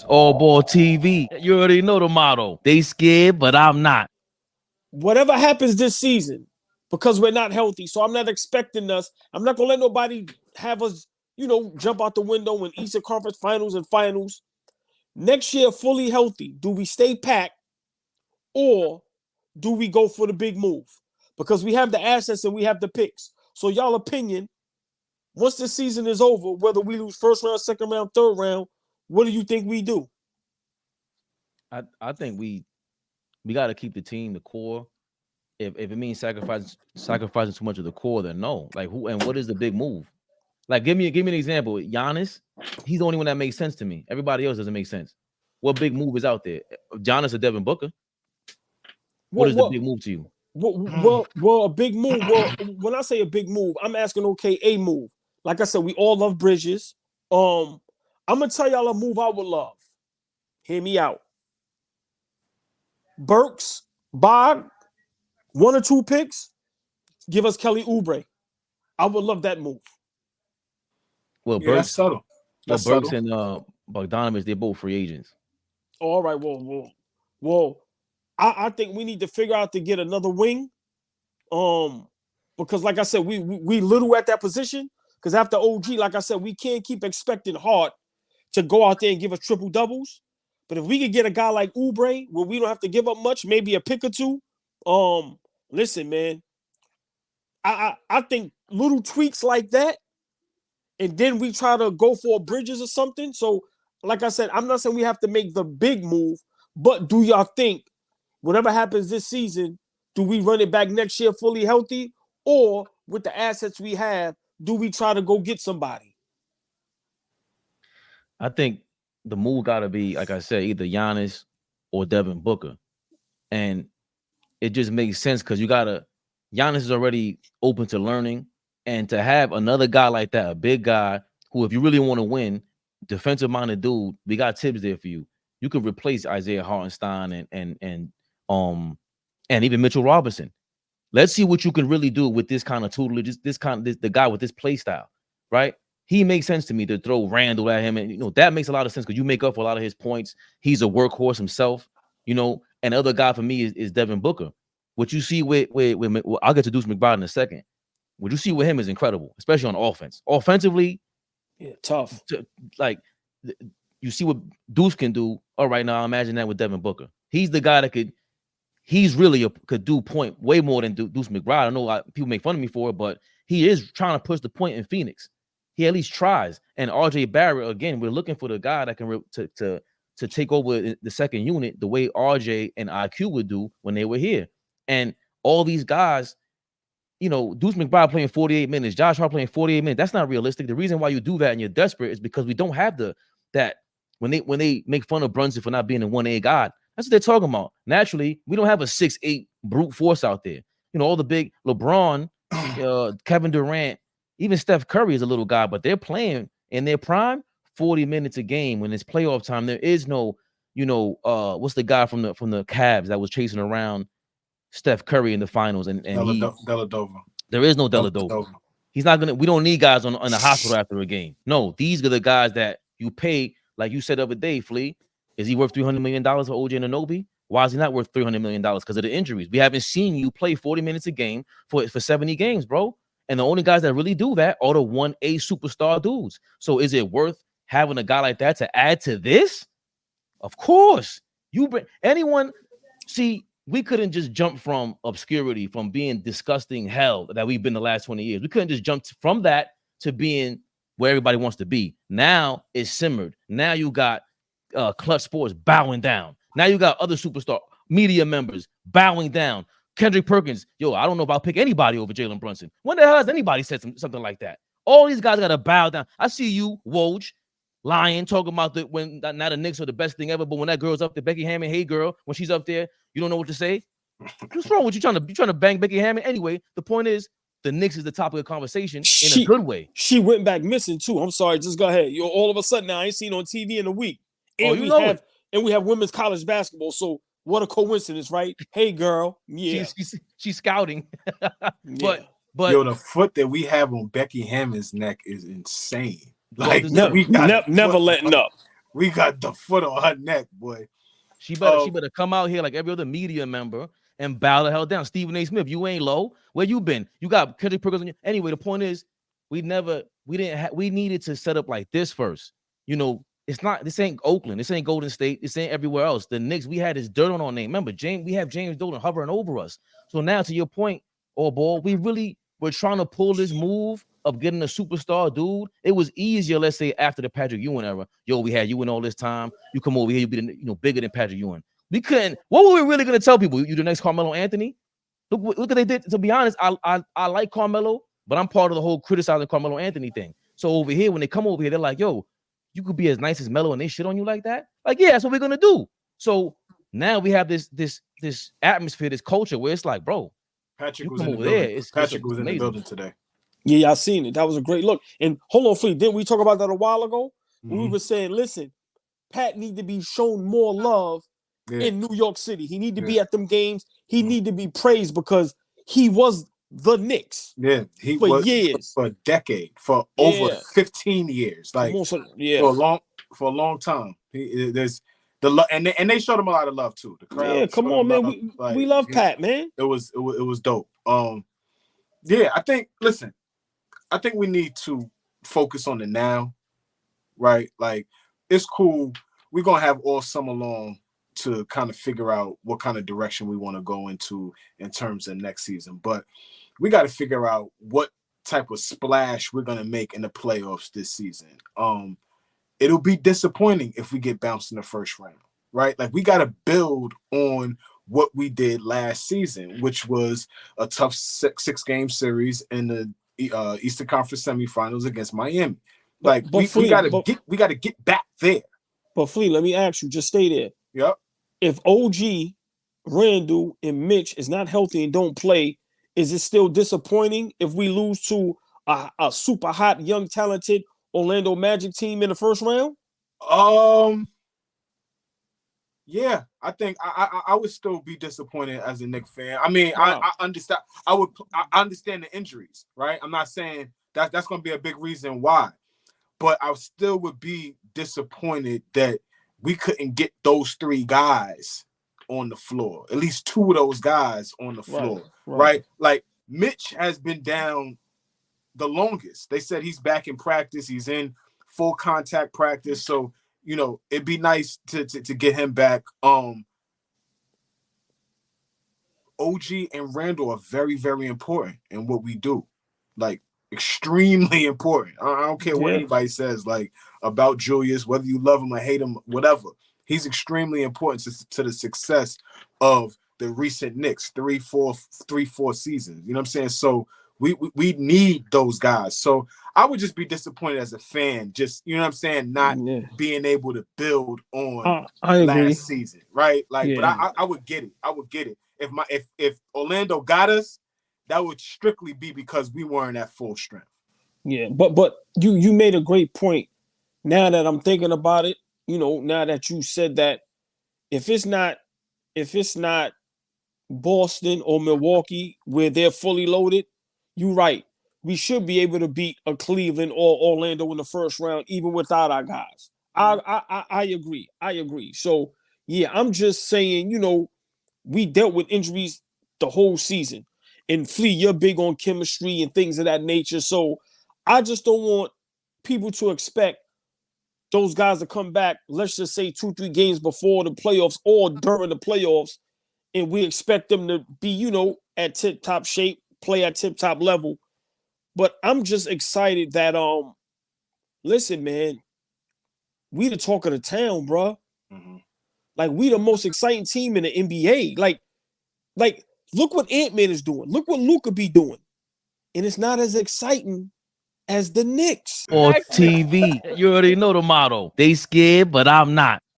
It's AllBall TV. You already know the motto. They scared, but I'm not. Whatever happens this season, because we're not healthy, so I'm not expecting us. I'm not gonna let nobody have us, jump out the window in Eastern Conference Finals and Finals. Next year, fully healthy, do we stay packed or do we go for the big move? Because we have the assets and we have the picks. So y'all opinion, once the season is over, whether we lose first round, second round, third round, what do you think we do? I think we got to keep the team, the core. If it means sacrificing too much of the core, then no. Like who and what is the big move? Like give me an example. Giannis, he's the only one that makes sense to me. Everybody else doesn't make sense. What big move is out there? Giannis or Devin Booker? What is the big move to you? Well, a big move. Well, when I say a big move, I'm asking, okay, a move. Like I said, we all love Bridges. I'm gonna tell y'all a move I would love. Hear me out. Burks, Bog, 1 or 2 picks, give us Kelly Oubre. I would love that move. Well, yeah, that's subtle. That's Burks subtle. And Bogdanovich, they're both free agents. All right, well. I think we need to figure out to get another wing. Because like I said, we little at that position. Because after OG, like I said, we can't keep expecting Hart to go out there and give us triple doubles. But if we could get a guy like Oubre, where we don't have to give up much, maybe a pick or two. Listen, man. I think little tweaks like that, and then we try to go for Bridges or something. So, like I said, I'm not saying we have to make the big move, but do y'all think whatever happens this season, do we run it back next year fully healthy? Or with the assets we have, do we try to go get somebody? I think the move got to be, like I said, either Giannis or Devin Booker. And it just makes sense because Giannis is already open to learning. And to have another guy like that, a big guy, who if you really want to win, defensive-minded dude, we got tips there for you. You can replace Isaiah Hartenstein and even Mitchell Robinson. Let's see what you can really do with this kind of tutelage, the guy with this play style, right? He makes sense to me to throw Randall at him, and that makes a lot of sense because you make up for a lot of his points. He's a workhorse himself, and the other guy for me is Devin Booker. What you see with I'll get to Deuce McBride in a second. What you see with him is incredible, especially on offense. Offensively, yeah, tough. You see what Deuce can do. All right, now imagine that with Devin Booker. He's the guy that could do point way more than Deuce McBride. I know people make fun of me for it, but he is trying to push the point in Phoenix. He at least tries. And RJ Barrett, again, we're looking for the guy that can to take over the second unit the way RJ and IQ would do when they were here. And all these guys, Deuce McBride playing 48 minutes, Josh Hart playing 48 minutes. That's not realistic. The reason why you do that and you're desperate is because we don't have that when they make fun of Brunson for not being a 1A guy. That's what they're talking about. Naturally, we don't have a 6'8" brute force out there. All the big LeBron, Kevin Durant, even Steph Curry is a little guy, but they're playing in their prime 40 minutes a game when it's playoff time. There is no, what's the guy from the Cavs that was chasing around Steph Curry in the finals and Dellavedova. There is no Dellavedova. He's not gonna. We don't need guys on the hospital after a game. No, these are the guys that you pay, like you said the other day, Flea. Is he worth $300 million for OJ Anunoby? Why is he not worth $300 million? Because of the injuries. We haven't seen you play 40 minutes a game for 70 games, bro. And the only guys that really do that are the 1A superstar dudes. So is it worth having a guy like that to add to this? Of course. You bring anyone. See, we couldn't just jump from obscurity, from being disgusting hell that we've been the last 20 years. We couldn't just jump from that to being where everybody wants to be. Now it's simmered. Now you got Clutch Sports bowing down. Now you got other superstar media members bowing down. Kendrick Perkins, I don't know if I'll pick anybody over Jalen Brunson. When the hell has anybody said something like that? All these guys got to bow down. I see you, Woj, lying, talking about when now the Knicks are the best thing ever, but when that girl's up there, Becky Hammond, hey girl, when she's up there, you don't know what to say. What's wrong with you trying to bang Becky Hammond? Anyway, the point is the Knicks is the topic of conversation in a good way. She went back missing too. I'm sorry, just go ahead. All of a sudden now I ain't seen on TV in a week. And we have women's college basketball. So what a coincidence, right? Hey girl, yeah, she's scouting. But the foot that we have on Becky Hammond's neck is insane. Like never letting up. We got the foot on her neck, boy. She better come out here like every other media member and bow the hell down. Stephen A. Smith, you ain't low. Where you been? You got Kendrick Perkins on you. Anyway, the point is, we needed to set up like this first. You know, this ain't Oakland, this ain't Golden State, this ain't everywhere else. The Knicks, we had this dirt on our name. Remember, we have James Dolan hovering over us. So now, to your point, AllBall, we're trying to pull this move of getting a superstar dude. It was easier, let's say, after the Patrick Ewing era. Yo, we had Ewing all this time. You come over here, you be bigger than Patrick Ewing. We couldn't. What were we really gonna tell people? You the next Carmelo Anthony? Look what they did. To be honest, I like Carmelo, but I'm part of the whole criticizing Carmelo Anthony thing. So over here, when they come over here, they're like, yo, you could be as nice as Melo and they shit on you like that? Like, yeah, that's what we're gonna do. So now we have this atmosphere, this culture where it's like, bro, Patrick was come in the over building. there. Patrick was in the building today. Yeah, I seen it. That was a great look. And hold on, Fleet. Didn't we talk about that a while ago? Mm-hmm. We were saying, listen, Pat need to be shown more love in New York City. He need to be at them games. He need to be praised because he was the Knicks. Yeah, he for was years, for a decade, for over 15 years, like for a long time. And they showed him a lot of love too. The crowd, yeah, come on, man. We love Pat, man. It was dope. Yeah, I think we need to focus on the now, right? Like, it's cool. We're gonna have all summer long to kind of figure out what kind of direction we want to go into in terms of next season. But we got to figure out what type of splash we're gonna make in the playoffs this season. It'll be disappointing if we get bounced in the first round, right? Like, we got to build on what we did last season, which was a tough six-game series in the Eastern Conference semifinals against Miami. Like, we got to get back there. But Flea, let me ask you, just stay there. Yep. If OG, Randall, and Mitch is not healthy and don't play, is it still disappointing if we lose to a super hot, young, talented Orlando Magic team in the first round? Yeah, I think I would still be disappointed as a Knicks fan. I mean, wow. I understand. I understand the injuries, right? I'm not saying that's going to be a big reason why, but I still would be disappointed that we couldn't get those three guys on the floor. At least two of those guys on the floor, right? Like, Mitch has been down the longest. They said he's back in practice. He's in full contact practice. So, you know, it'd be nice to get him back. OG and Randall are very, very important in what we do. Like, extremely important. I don't care what anybody says, like, about Julius, whether you love him or hate him, whatever. He's extremely important to the success of the recent Knicks, 3-4 seasons. You know what I'm saying? So we need those guys. So I would just be disappointed as a fan, just, you know what I'm saying, not being able to build on last season, right? Like, but I would get it. I would get it. If Orlando got us, that would strictly be because we weren't at full strength. Yeah, but you made a great point. Now that I'm thinking about it, you know, now that you said that, if it's not Boston or Milwaukee where they're fully loaded, you're right. We should be able to beat a Cleveland or Orlando in the first round, even without our guys. I agree. I agree. So yeah, I'm just saying, you know, we dealt with injuries the whole season. And Flea, you're big on chemistry and things of that nature. So I just don't want people to expect those guys to come back, let's just say 2-3 games before the playoffs or during the playoffs, and we expect them to be, you know, at tip-top shape, play at tip-top level. But I'm just excited that, listen, man, we the talk of the town, bro. Mm-hmm. Like, we the most exciting team in the NBA. Like, look what Ant-Man is doing. Look what Luka be doing. And it's not as exciting as the Knicks. Or TV. You already know the motto. They scared, but I'm not.